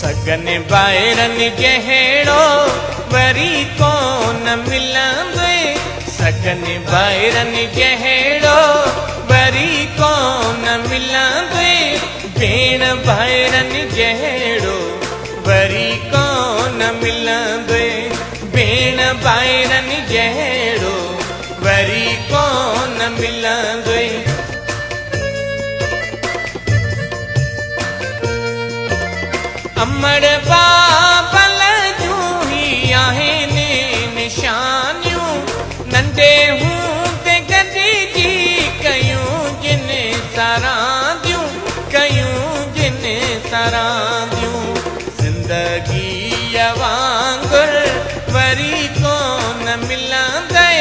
सगन ॿाहिरन जहिड़ो वरी कोन मिलंदे, सगन ॿाहिरन जहिड़ो वरी कोन मिलंदे, भेण ॿाहिरन जहिड़ो वरी कोन मिलंदे, भेण ॿाहिरन जहिड़ो वरी कोन मिलंदे। अमर बाबल जूं ही आहिनि निशानियूं, नंढे हूंदे गॾिजी कयूं जिन सरांदियूं, कयूं जिन सरांदियूं। ज़िंदगीअ वांगुरु वरी कोन मिलंदे,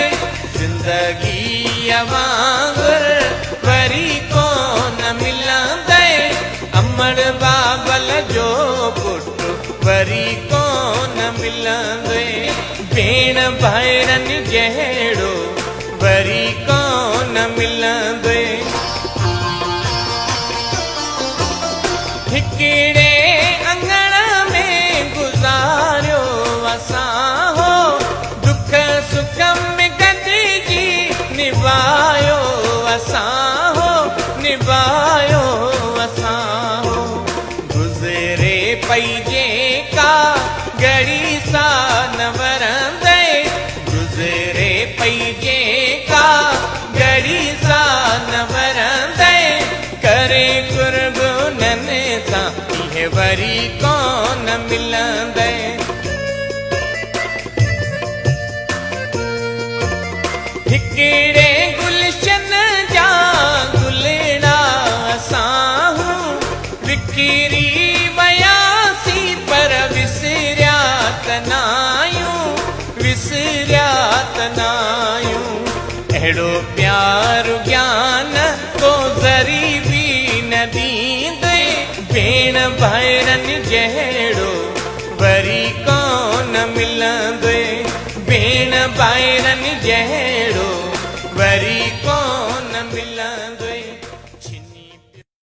ज़िंदगीअ वांगुरु वरी कोन मिलंदे। अमर बाबल जो पुटु वरी कोन मिलंदे, भेण ॿाहिरन जहिड़ो वरी कोन मिलंदे। हिकिड़े अंगण में गुज़ारियो असां हो, दुख सुख में गॾिजी निभायो असां हो, निभायो असां हो। गुज़रे पई जेका घड़ी सा न वरंदे, गुज़रे पई जेका घड़ी सा न वरंदे, करे कुर्ब उन्हनि सां इहे वरी कोन मिलंदे। हिकिड़े गुलशन जा गुलड़ा असां विकिरी वयासी पर विसरिया त नायूं, विसरिया त नायूं। अहिड़ो प्यारु ज्ञान को ज़री बि न ॾींदे, भेण ॿाहिरन जहिड़ो वरी कोन मिलंदे, भेण ॿाहिरन जहिड़ो